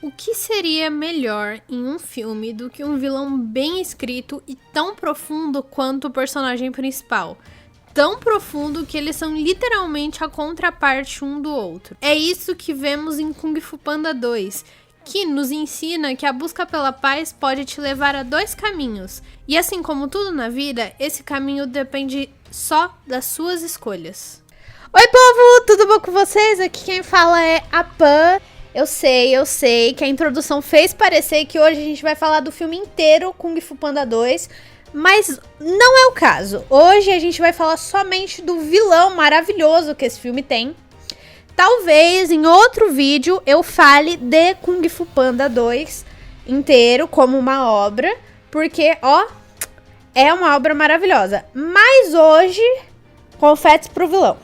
O que seria melhor em um filme do que um vilão bem escrito e tão profundo quanto o personagem principal? Tão profundo que eles são literalmente a contraparte um do outro. É isso que vemos em Kung Fu Panda 2, que nos ensina que a busca pela paz pode te levar a dois caminhos. E assim como tudo na vida, esse caminho depende só das suas escolhas. Oi, povo! Tudo bom com vocês? Aqui quem fala é a Pan. Eu sei que a introdução fez parecer que hoje a gente vai falar do filme inteiro Kung Fu Panda 2, mas não é o caso. Hoje a gente vai falar somente do vilão maravilhoso que esse filme tem. Talvez em outro vídeo eu fale de Kung Fu Panda 2 inteiro como uma obra, porque, ó, é uma obra maravilhosa. Mas hoje, confetes pro vilão.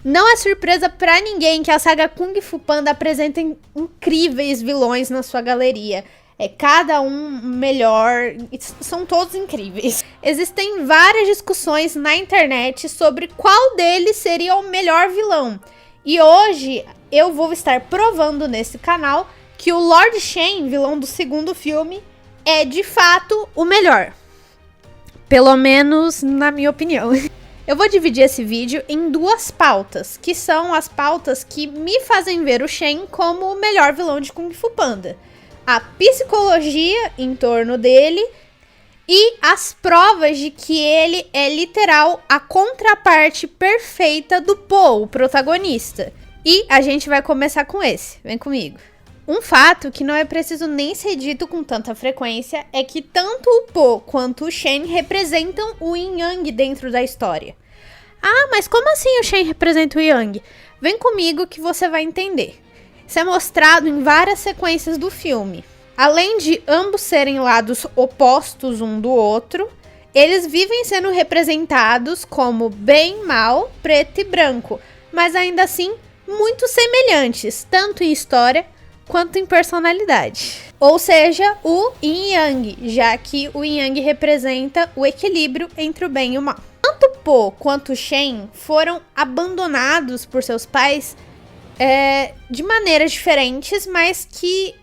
Não é surpresa pra ninguém que a saga Kung Fu Panda apresenta incríveis vilões na sua galeria. É cada um melhor, são todos incríveis. Existem várias discussões na internet sobre qual deles seria o melhor vilão. E hoje eu vou estar provando nesse canal que o Lord Shen, vilão do segundo filme, é de fato o melhor. Pelo menos na minha opinião. Eu vou dividir esse vídeo em duas pautas, que são as pautas que me fazem ver o Shen como o melhor vilão de Kung Fu Panda. A psicologia em torno dele e as provas de que ele é literal a contraparte perfeita do Po, o protagonista. E a gente vai começar com esse, vem comigo. Um fato que não é preciso nem ser dito com tanta frequência é que tanto o Po quanto o Shen representam o Yin Yang dentro da história. Ah, mas como assim o Shen representa o Yang? Vem comigo que você vai entender. Isso é mostrado em várias sequências do filme. Além de ambos serem lados opostos um do outro, eles vivem sendo representados como bem, mal, preto e branco, mas ainda assim muito semelhantes, tanto em história quanto em personalidade. Ou seja, o Yin Yang, já que o Yin Yang representa o equilíbrio entre o bem e o mal. Tanto Po quanto o Shen foram abandonados por seus pais de maneiras diferentes, mas que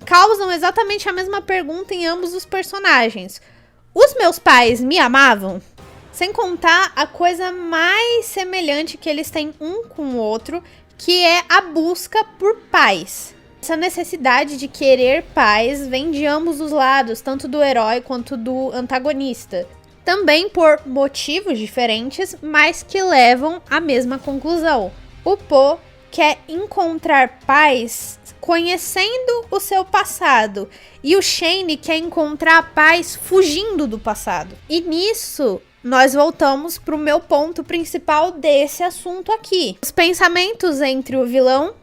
causam exatamente a mesma pergunta em ambos os personagens. Os meus pais me amavam? Sem contar a coisa mais semelhante que eles têm um com o outro, que é a busca por paz. Essa necessidade de querer paz vem de ambos os lados, tanto do herói quanto do antagonista. Também por motivos diferentes, mas que levam à mesma conclusão. O Po quer encontrar paz conhecendo o seu passado, e o Shen quer encontrar paz fugindo do passado. E nisso nós voltamos para o meu ponto principal desse assunto aqui. Os pensamentos entre o vilão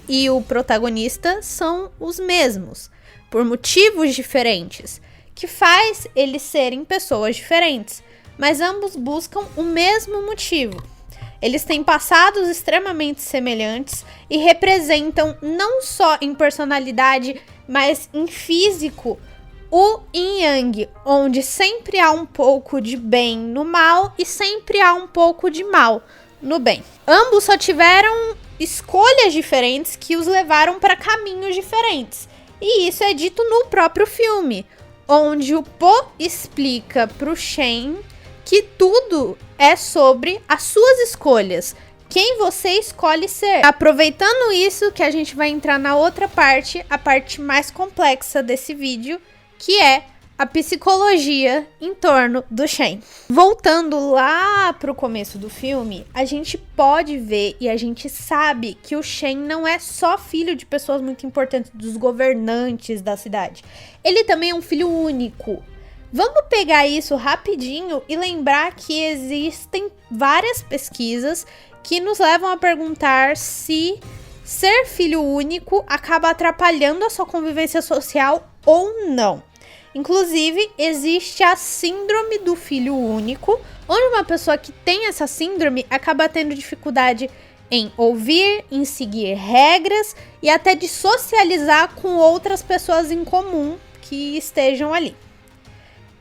e o protagonista são os mesmos, por motivos diferentes, que faz eles serem pessoas diferentes, mas ambos buscam o mesmo motivo. Eles têm passados extremamente semelhantes e representam não só em personalidade, mas em físico, o Yin Yang, onde sempre há um pouco de bem no mal e sempre há um pouco de mal no bem. Ambos só tiveram escolhas diferentes que os levaram para caminhos diferentes. E isso é dito no próprio filme, onde o Po explica para o Shen que tudo é sobre as suas escolhas, quem você escolhe ser. Aproveitando isso, que a gente vai entrar na outra parte, a parte mais complexa desse vídeo, que é a psicologia em torno do Shen. Voltando lá pro começo do filme, a gente pode ver e a gente sabe que o Shen não é só filho de pessoas muito importantes, dos governantes da cidade. Ele também é um filho único. Vamos pegar isso rapidinho e lembrar que existem várias pesquisas que nos levam a perguntar se ser filho único acaba atrapalhando a sua convivência social ou não. Inclusive, existe a síndrome do filho único, onde uma pessoa que tem essa síndrome acaba tendo dificuldade em ouvir, em seguir regras e até de socializar com outras pessoas em comum que estejam ali.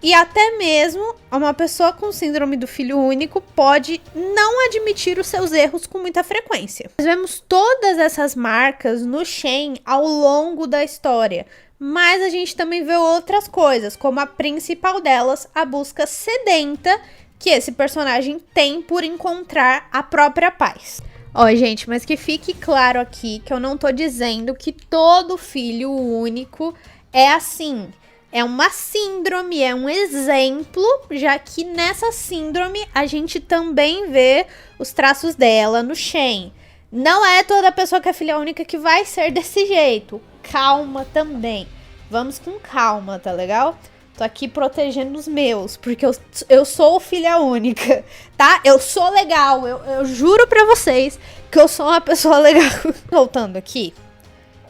E até mesmo uma pessoa com síndrome do filho único pode não admitir os seus erros com muita frequência. Nós vemos todas essas marcas no Shen ao longo da história, mas a gente também vê outras coisas, como a principal delas, a busca sedenta que esse personagem tem por encontrar a própria paz. Ó, gente, mas que fique claro aqui que eu não tô dizendo que todo filho único é assim. É uma síndrome, é um exemplo, já que nessa síndrome a gente também vê os traços dela no Shen. Não é toda pessoa que é filha única que vai ser desse jeito. Calma também. Vamos com calma, tá legal? Tô aqui protegendo os meus, porque eu sou filha única, tá? Eu sou legal, eu juro pra vocês que eu sou uma pessoa legal. Voltando aqui.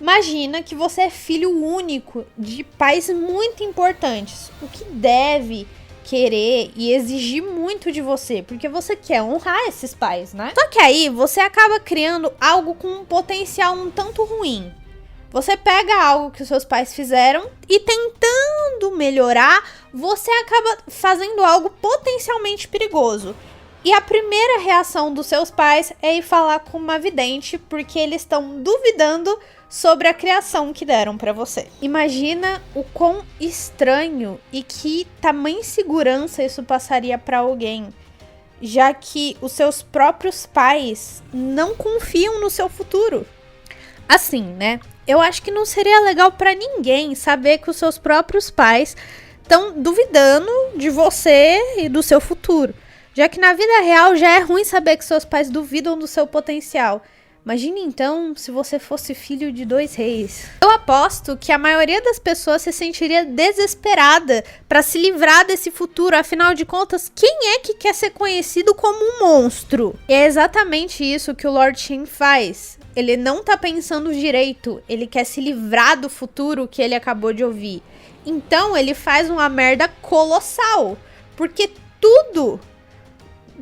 Imagina que você é filho único de pais muito importantes, o que deve querer e exigir muito de você, porque você quer honrar esses pais, né? Só que aí você acaba criando algo com um potencial um tanto ruim. Você pega algo que os seus pais fizeram e tentando melhorar, você acaba fazendo algo potencialmente perigoso. E a primeira reação dos seus pais é ir falar com uma vidente, porque eles estão duvidando sobre a criação que deram pra você. Imagina o quão estranho e que tamanha insegurança isso passaria pra alguém, já que os seus próprios pais não confiam no seu futuro. Assim, né? Eu acho que não seria legal pra ninguém saber que os seus próprios pais estão duvidando de você e do seu futuro, já que na vida real já é ruim saber que seus pais duvidam do seu potencial. Imagine então se você fosse filho de 2 reis. Eu aposto que a maioria das pessoas se sentiria desesperada para se livrar desse futuro. Afinal de contas, quem é que quer ser conhecido como um monstro? E é exatamente isso que o Lord Shen faz. Ele não tá pensando direito. Ele quer se livrar do futuro que ele acabou de ouvir. Então ele faz uma merda colossal. Porque tudo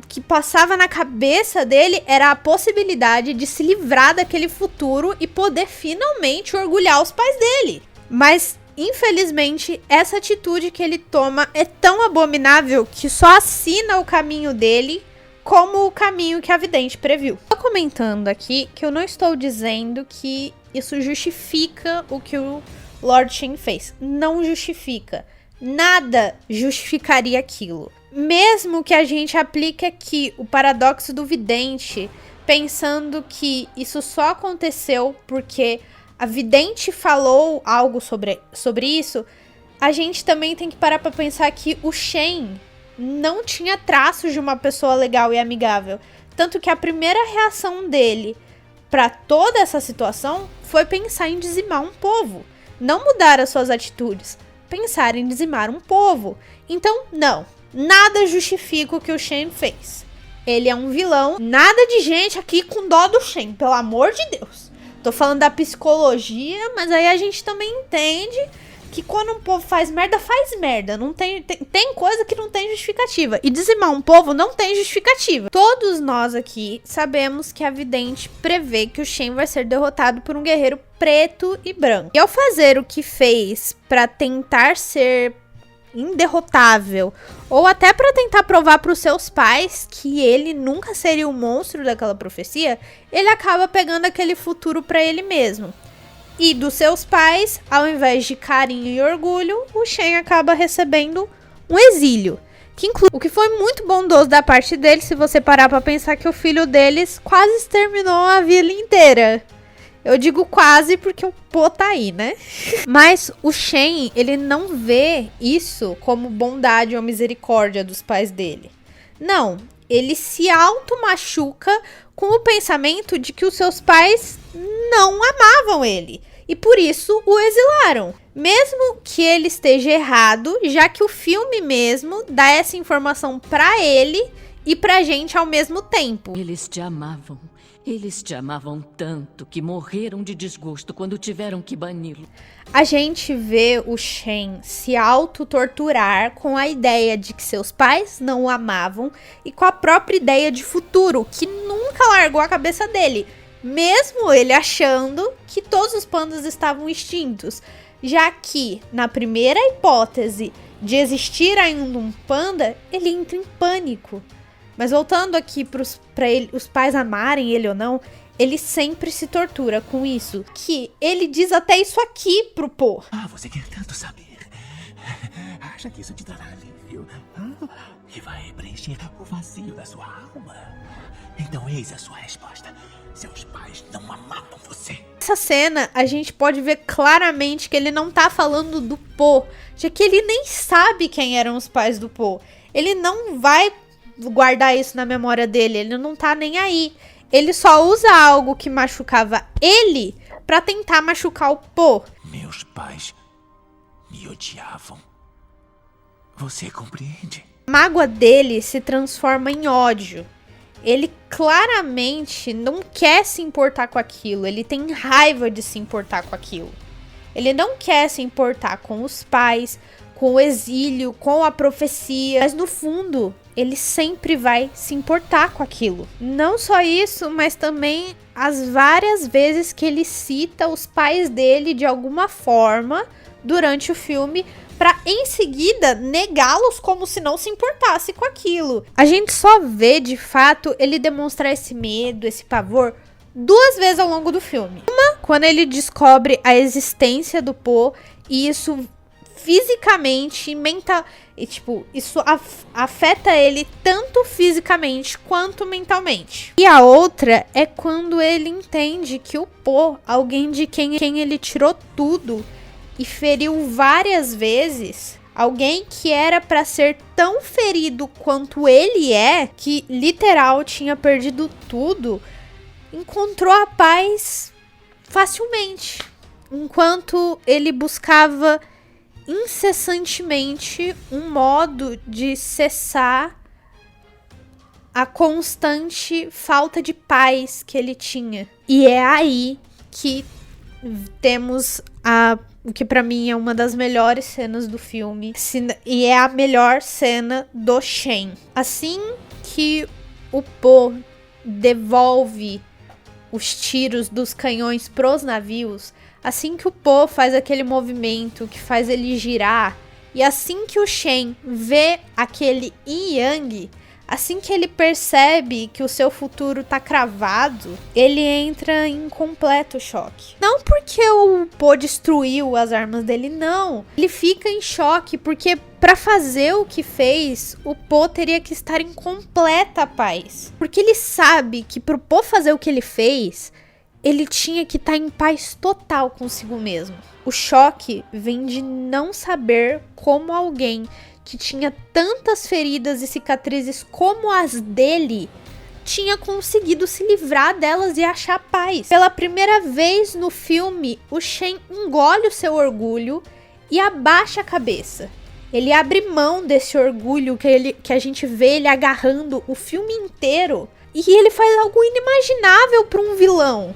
que passava na cabeça dele era a possibilidade de se livrar daquele futuro e poder finalmente orgulhar os pais dele. Mas, infelizmente, essa atitude que ele toma é tão abominável que só assina o caminho dele como o caminho que a vidente previu. Tô comentando aqui que eu não estou dizendo que isso justifica o que o Lord Shen fez. Não justifica. Nada justificaria aquilo. Mesmo que a gente aplique aqui o paradoxo do vidente, pensando que isso só aconteceu porque a vidente falou algo sobre isso, a gente também tem que parar para pensar que o Shen não tinha traços de uma pessoa legal e amigável. Tanto que a primeira reação dele para toda essa situação foi pensar em dizimar um povo. Não mudar as suas atitudes, pensar em dizimar um povo. Então, não. Nada justifica o que o Shen fez. Ele é um vilão. Nada de gente aqui com dó do Shen, pelo amor de Deus. Tô falando da psicologia, mas aí a gente também entende que quando um povo faz merda. Não tem coisa que não tem justificativa. E dizimar um povo não tem justificativa. Todos nós aqui sabemos que a vidente prevê que o Shen vai ser derrotado por um guerreiro preto e branco. E ao fazer o que fez pra tentar ser inderrotável, ou até para tentar provar para os seus pais que ele nunca seria o monstro daquela profecia, ele acaba pegando aquele futuro para ele mesmo. E dos seus pais, ao invés de carinho e orgulho, o Shen acaba recebendo um exílio, o que foi muito bondoso da parte dele, se você parar para pensar que o filho deles quase exterminou a vila inteira. Eu digo quase porque o pô tá aí, né? Mas o Shen, ele não vê isso como bondade ou misericórdia dos pais dele. Não, ele se auto-machuca com o pensamento de que os seus pais não amavam ele. E por isso o exilaram. Mesmo que ele esteja errado, já que o filme mesmo dá essa informação pra ele e pra gente ao mesmo tempo. Eles te amavam. Eles te amavam tanto que morreram de desgosto quando tiveram que bani-lo. A gente vê o Shen se auto-torturar com a ideia de que seus pais não o amavam e com a própria ideia de futuro, que nunca largou a cabeça dele, mesmo ele achando que todos os pandas estavam extintos, já que, na primeira hipótese, de existir ainda um panda, ele entra em pânico. Mas voltando aqui para os pais amarem ele ou não, ele sempre se tortura com isso. Que ele diz até isso aqui pro Po. Você quer tanto saber. Acha que isso te dará alívio? Que vai preencher o vazio da sua alma? Então eis a sua resposta. Seus pais não amavam você. Nessa cena, a gente pode ver claramente que ele não tá falando do Po, já que ele nem sabe quem eram os pais do Po. Ele não vai guardar isso na memória dele, ele não tá nem aí. Ele só usa algo que machucava ele pra tentar machucar o Po. Meus pais me odiavam. Você compreende? A mágoa dele se transforma em ódio. Ele claramente não quer se importar com aquilo. Ele tem raiva de se importar com aquilo. Ele não quer se importar com os pais, com o exílio, com a profecia. Mas no fundo, ele sempre vai se importar com aquilo. Não só isso, mas também as várias vezes que ele cita os pais dele de alguma forma durante o filme, para em seguida negá-los como se não se importasse com aquilo. A gente só vê de fato ele demonstrar esse medo, esse pavor 2 vezes ao longo do filme. Uma, quando ele descobre a existência do Po, e isso fisicamente, mental, e tipo, isso afeta ele tanto fisicamente quanto mentalmente. E a outra é quando ele entende que o Po, alguém de quem ele tirou tudo e feriu várias vezes, alguém que era pra ser tão ferido quanto ele que literal tinha perdido tudo, encontrou a paz facilmente. Enquanto ele buscava incessantemente um modo de cessar a constante falta de paz que ele tinha. E é aí que temos o que pra mim é uma das melhores cenas do filme, e é a melhor cena do Shen. Assim que o Po devolve os tiros dos canhões pros navios, assim que o Po faz aquele movimento que faz ele girar, e assim que o Shen vê aquele yin yang, assim que ele percebe que o seu futuro tá cravado, ele entra em completo choque. Não porque o Po destruiu as armas dele, não. Ele fica em choque porque para fazer o que fez, o Po teria que estar em completa paz. Porque ele sabe que pro Po fazer o que ele fez, ele tinha que estar em paz total consigo mesmo. O choque vem de não saber como alguém que tinha tantas feridas e cicatrizes como as dele tinha conseguido se livrar delas e achar paz. Pela primeira vez no filme, o Shen engole o seu orgulho e abaixa a cabeça. Ele abre mão desse orgulho que a gente vê ele agarrando o filme inteiro, e ele faz algo inimaginável para um vilão.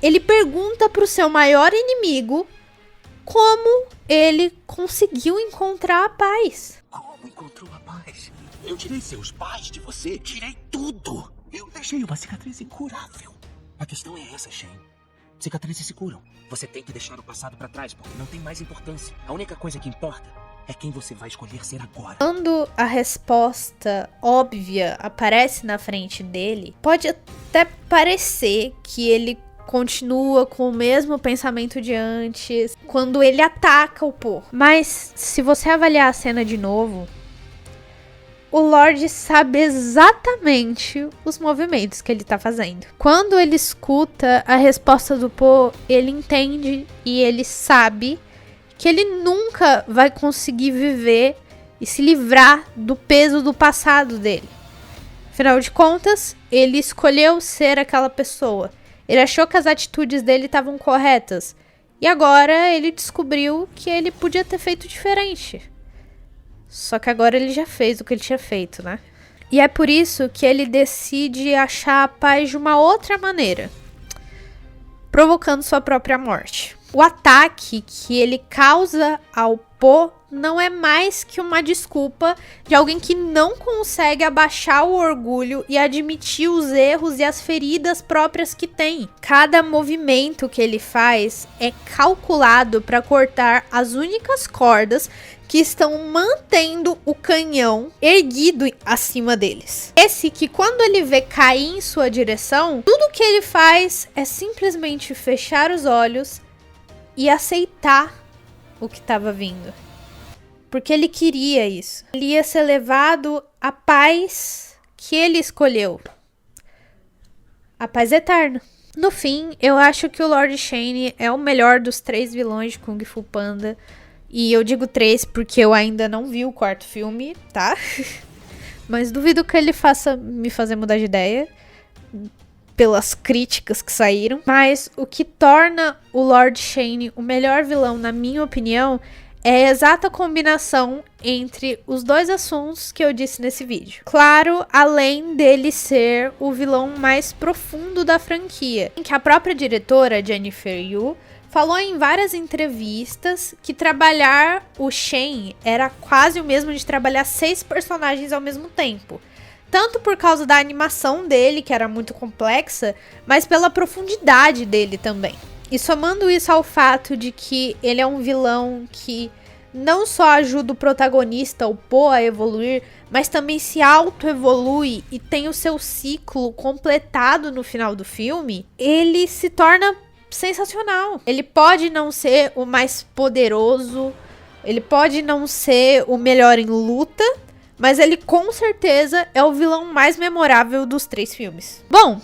Ele pergunta para o seu maior inimigo como ele conseguiu encontrar a paz. Como encontrou a paz? Eu tirei seus pais de você, tirei tudo. Eu deixei uma cicatriz incurável. A questão é essa, Shen. Cicatrizes se curam. Você tem que deixar o passado pra trás, porque não tem mais importância. A única coisa que importa é quem você vai escolher ser agora. Quando a resposta óbvia aparece na frente dele, pode até parecer que ele continua com o mesmo pensamento de antes, quando ele ataca o Po. Mas se você avaliar a cena de novo, o Lorde sabe exatamente os movimentos que ele tá fazendo. Quando ele escuta a resposta do Po, ele entende e ele sabe que ele nunca vai conseguir viver e se livrar do peso do passado dele. Afinal de contas, ele escolheu ser aquela pessoa. Ele achou que as atitudes dele estavam corretas. E agora ele descobriu que ele podia ter feito diferente. Só que agora ele já fez o que ele tinha feito, né? E é por isso que ele decide achar a paz de uma outra maneira, provocando sua própria morte. O ataque que ele causa ao Po não é mais que uma desculpa de alguém que não consegue abaixar o orgulho e admitir os erros e as feridas próprias que tem. Cada movimento que ele faz é calculado para cortar as únicas cordas que estão mantendo o canhão erguido acima deles. Esse que, quando ele vê cair em sua direção, tudo que ele faz é simplesmente fechar os olhos e aceitar o que estava vindo. Porque ele queria isso. Ele ia ser levado à paz que ele escolheu. A paz eterna. No fim, eu acho que o Lord Shane é o melhor dos 3 vilões de Kung Fu Panda. E eu digo 3 porque eu ainda não vi o 4º filme, tá? Mas duvido que ele faça me fazer mudar de ideia pelas críticas que saíram. Mas o que torna o Lord Shane o melhor vilão, na minha opinião, é a exata combinação entre os 2 assuntos que eu disse nesse vídeo. Claro, além dele ser o vilão mais profundo da franquia, em que a própria diretora, Jennifer Yu, falou em várias entrevistas que trabalhar o Shen era quase o mesmo de trabalhar 6 personagens ao mesmo tempo. Tanto por causa da animação dele, que era muito complexa, mas pela profundidade dele também. E somando isso ao fato de que ele é um vilão que não só ajuda o protagonista, o Po, a evoluir, mas também se auto-evolui e tem o seu ciclo completado no final do filme, ele se torna sensacional. Ele pode não ser o mais poderoso, ele pode não ser o melhor em luta, mas ele com certeza é o vilão mais memorável dos 3 filmes. Bom,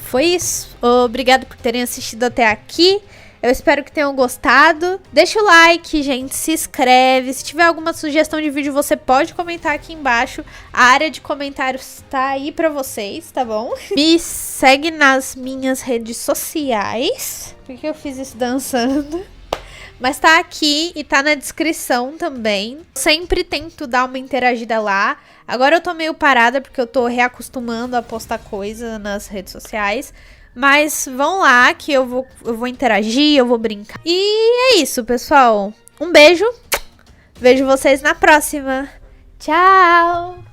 foi isso. Obrigado por terem assistido até aqui. Eu espero que tenham gostado. Deixa o like, gente. Se inscreve. Se tiver alguma sugestão de vídeo, você pode comentar aqui embaixo. A área de comentários tá aí pra vocês, tá bom? Me segue nas minhas redes sociais. Por que eu fiz isso dançando? Mas tá aqui e tá na descrição também. Sempre tento dar uma interagida lá. Agora eu tô meio parada porque eu tô reacostumando a postar coisa nas redes sociais. Mas vão lá que eu vou interagir, eu vou brincar. E é isso, pessoal. Um beijo. Vejo vocês na próxima. Tchau!